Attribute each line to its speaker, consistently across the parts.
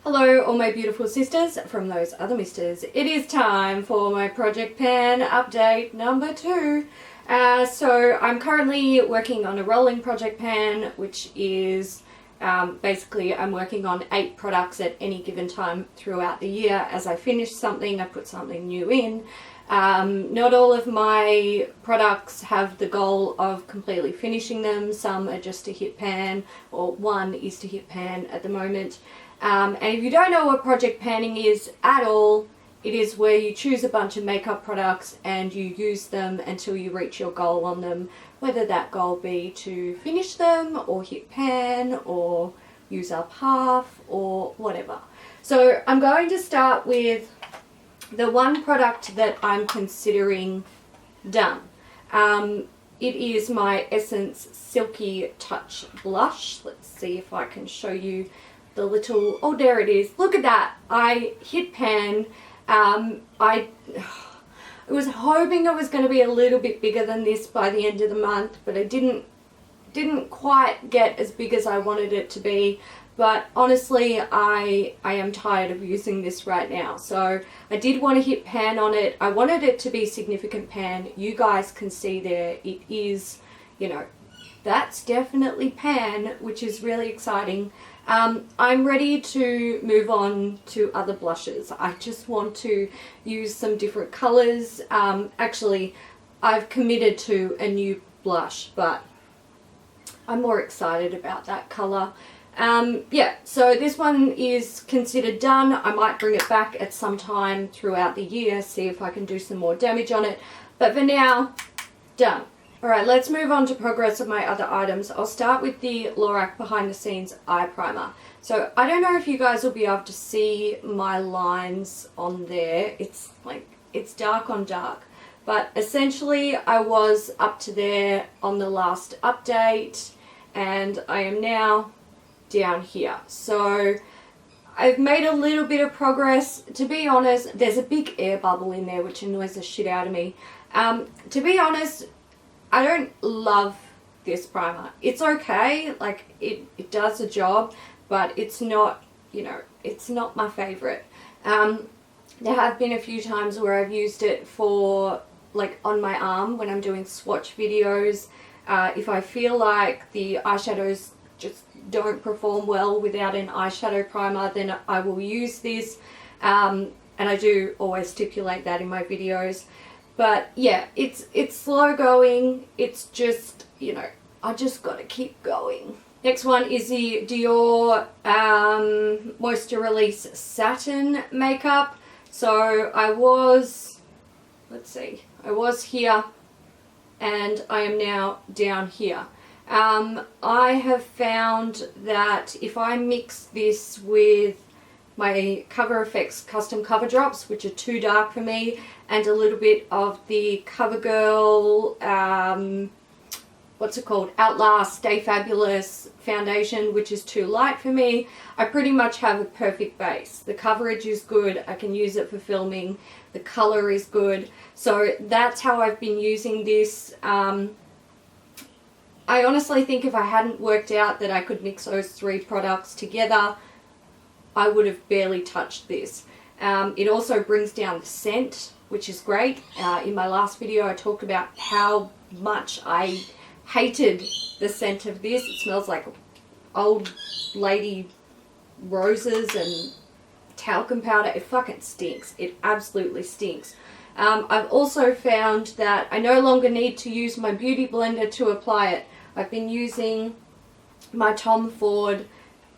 Speaker 1: Hello all my beautiful sisters from those other misters. It is time for my Project Pan update number 2. So I'm currently working on a rolling Project Pan, which is basically I'm working on 8 products at any given time throughout the year. As I finish something, I put something new in. Not all of my products have the goal of completely finishing them. Some are just to hit pan, or one is to hit pan at the moment. And if you don't know what project panning is at all, it is where you choose a bunch of makeup products and you use them until you reach your goal on them, whether that goal be to finish them or hit pan or use up half or whatever. So I'm going to start with the one product that I'm considering done. It is my Essence Silky Touch Blush. Let's see if I can show you the little, oh there it is, look at that. I hit pan. I was hoping it was going to be a little bit bigger than this by the end of the month, but I didn't quite get as big as I wanted it to be. But honestly, I am tired of using this right now. So I did want to hit pan on it. I wanted it to be significant pan. You guys can see there, it is, you know, that's definitely pan, which is really exciting. I'm ready to move on to other blushes. I just want to use some different colors. Actually, I've committed to a new blush, but I'm more excited about that color. Yeah, so this one is considered done. I might bring it back at some time throughout the year, see if I can do some more damage on it. But for now, done. Alright, let's move on to progress of my other items. I'll start with the Lorac Behind the Scenes Eye Primer. So I don't know if you guys will be able to see my lines on there. It's like, it's dark on dark. But essentially I was up to there on the last update and I am now down here. So I've made a little bit of progress. To be honest, there's a big air bubble in there which annoys the shit out of me. To be honest, I don't love this primer. It's okay, like it does the job, but it's not, you know, it's not my favorite. There have been a few times where I've used it for, like, on my arm when I'm doing swatch videos. If I feel like the eyeshadows just don't perform well without an eyeshadow primer, then I will use this. And I do always stipulate that in my videos. But yeah, it's slow going. It's just, you know, I just gotta keep going. Next one is the Dior Moisture Release Satin Makeup. So I was, let's see, I was here and I am now down here. I have found that if I mix this with my Cover FX Custom Cover Drops, which are too dark for me, and a little bit of the CoverGirl, what's it called, Outlast Stay Fabulous foundation, which is too light for me, I pretty much have a perfect base. The coverage is good, I can use it for filming, the color is good, so that's how I've been using this. I honestly think if I hadn't worked out that I could mix those 3 products together, I would have barely touched this. It also brings down the scent, which is great. In my last video I talked about how much I hated the scent of this. It smells like old lady roses and talcum powder. It fucking stinks. It absolutely stinks. I've also found that I no longer need to use my beauty blender to apply it. I've been using my Tom Ford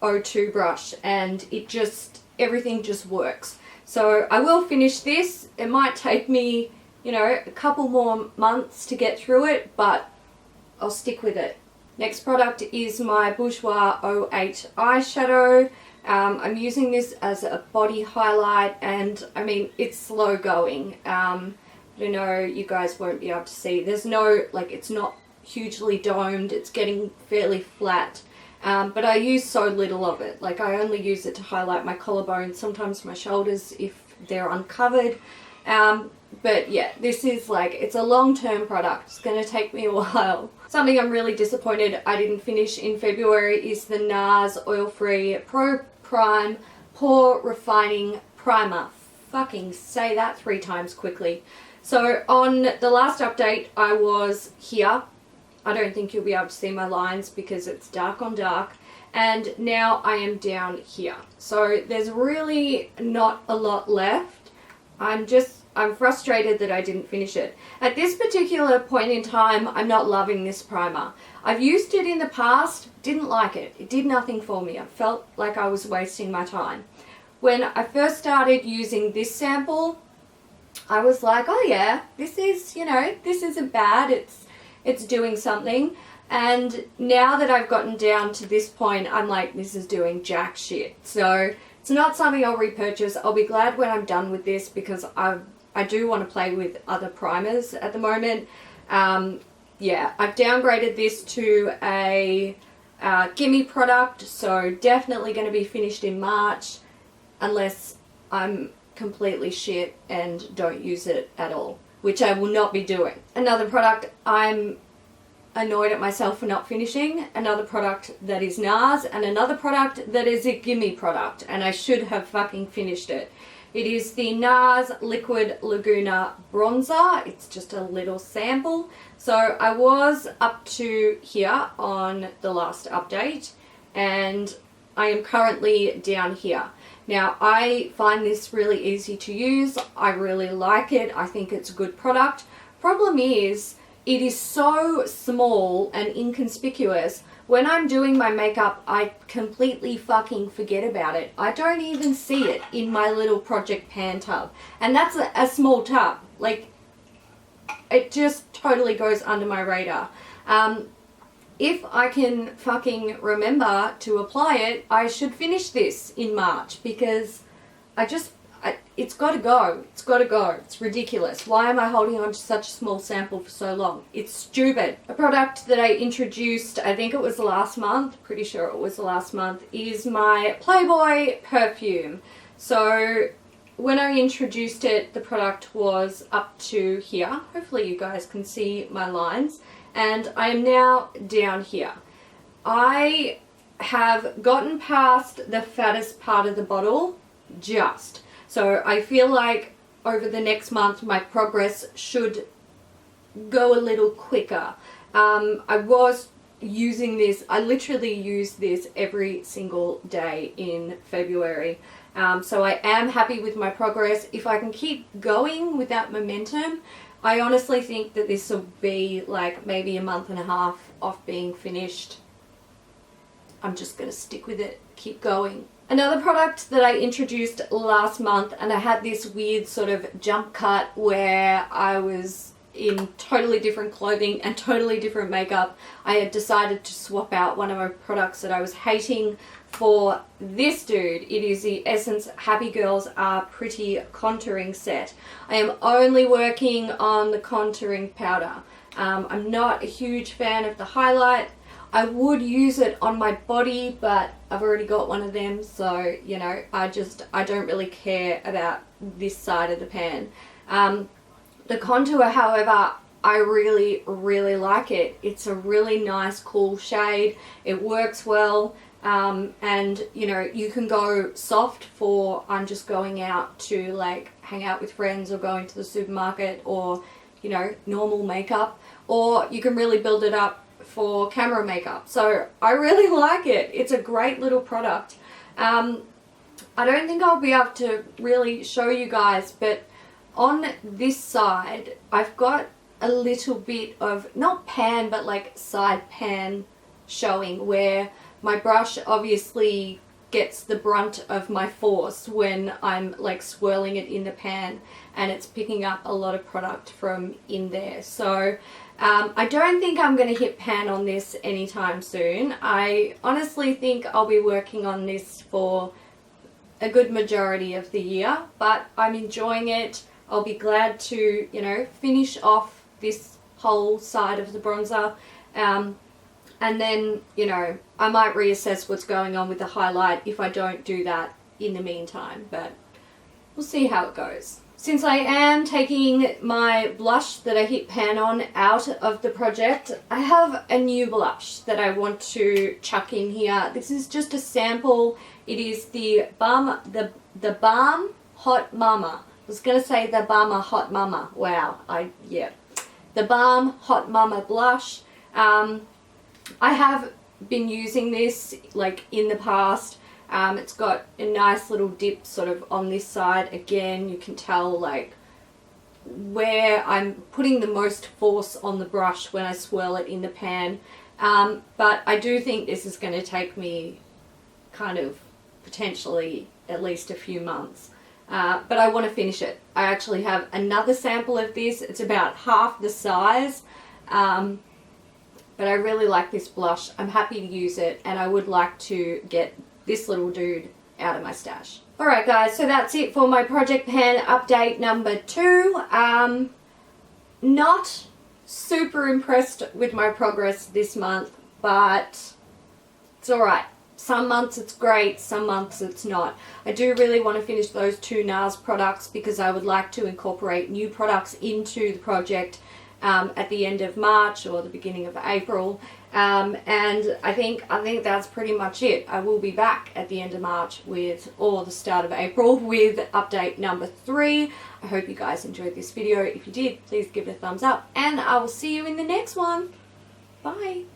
Speaker 1: O2 brush and it just, everything just works. So I will finish this. It might take me, you know, a couple more months to get through it, but I'll stick with it. Next product is my Bourjois 08 eyeshadow. I'm using this as a body highlight and I mean, it's slow going. I know you guys won't be able to see. There's no, like, it's not hugely domed. It's getting fairly flat. But I use so little of it. Like, I only use it to highlight my collarbones, sometimes my shoulders if they're uncovered. But yeah, this is like, it's a long-term product. It's going to take me a while. Something I'm really disappointed I didn't finish in February is the NARS Oil Free Pro Prime Pore Refining Primer. Fucking say that 3 times quickly. So on the last update, I was here. I don't think you'll be able to see my lines because it's dark on dark. And now I am down here. So there's really not a lot left. I'm frustrated that I didn't finish it. At this particular point in time, I'm not loving this primer. I've used it in the past, didn't like it. It did nothing for me. I felt like I was wasting my time. When I first started using this sample, I was like, oh yeah, this is, this isn't bad. It's doing something. And now that I've gotten down to this point, I'm like, this is doing jack shit. So it's not something I'll repurchase. I'll be glad when I'm done with this because I do want to play with other primers at the moment. Yeah, I've downgraded this to a gimme product, so definitely going to be finished in March unless I'm completely shit and don't use it at all, which I will not be doing. Another product I'm annoyed at myself for not finishing, another product that is NARS, and another product that is a gimme product, and I should have fucking finished it. It is the NARS Liquid Laguna Bronzer. It's just a little sample. So I was up to here on the last update, and I am currently down here. Now, I find this really easy to use. I really like it. I think it's a good product. Problem is, it is so small and inconspicuous. When I'm doing my makeup, I completely fucking forget about it. I don't even see it in my little Project Pan tub. And that's a small tub. Like, it just totally goes under my radar. If I can fucking remember to apply it, I should finish this in March because it's got to go. It's got to go. It's ridiculous. Why am I holding on to such a small sample for so long? It's stupid. A product that I introduced, I think it was last month, pretty sure it was last month, is my Playboy Perfume. So when I introduced it, the product was up to here. Hopefully you guys can see my lines. And I am now down here. I have gotten past the fattest part of the bottle, just. So I feel like over the next month my progress should go a little quicker. I was using this, I literally use this every single day in February. So I am happy with my progress. If I can keep going with that momentum, I honestly think that this will be like maybe a month and a half off being finished. I'm just going to stick with it, keep going. Another product that I introduced last month, and I had this weird sort of jump cut where I was in totally different clothing and totally different makeup. I had decided to swap out one of my products that I was hating for this dude. It is the Essence Happy Girls Are Pretty contouring set. I am only working on the contouring powder. I'm not a huge fan of the highlight. I would use it on my body, but I've already got one of them, so, I don't really care about this side of the pan. The contour, however, I really, really like it. It's a really nice, cool shade. It works well, and, you can go soft for I'm just going out to, like, hang out with friends or going to the supermarket or, normal makeup, or you can really build it up for camera makeup. So I really like it. It's a great little product. I don't think I'll be able to really show you guys, but on this side I've got a little bit of, not pan, but like side pan showing, where my brush obviously gets the brunt of my force when I'm like swirling it in the pan, and it's picking up a lot of product from in there. So I don't think I'm going to hit pan on this anytime soon. I honestly think I'll be working on this for a good majority of the year, but I'm enjoying it. I'll be glad to, finish off this whole side of the bronzer. And then, I might reassess what's going on with the highlight if I don't do that in the meantime. But we'll see how it goes. Since I am taking my blush that I hit pan on out of the project, I have a new blush that I want to chuck in here. This is just a sample. It is the Balm Hot Mama. I was going to say the Balm Hot Mama. Wow. The Balm Hot Mama blush. I have been using this like in the past. It's got a nice little dip sort of on this side. Again, you can tell like where I'm putting the most force on the brush when I swirl it in the pan. But I do think this is going to take me kind of potentially at least a few months. But I want to finish it. I actually have another sample of this. It's about half the size. But I really like this blush. I'm happy to use it, and I would like to get this little dude out of my stash. Alright guys, so that's it for my project pan update number 2. Not super impressed with my progress this month, but it's alright. Some months it's great, some months it's not. I do really want to finish those 2 NARS products because I would like to incorporate new products into the project at the end of March or the beginning of April. And I think that's pretty much it. I will be back at the end of March or the start of April with update number 3. I hope you guys enjoyed this video. If you did, please give it a thumbs up, and I will see you in the next one. Bye.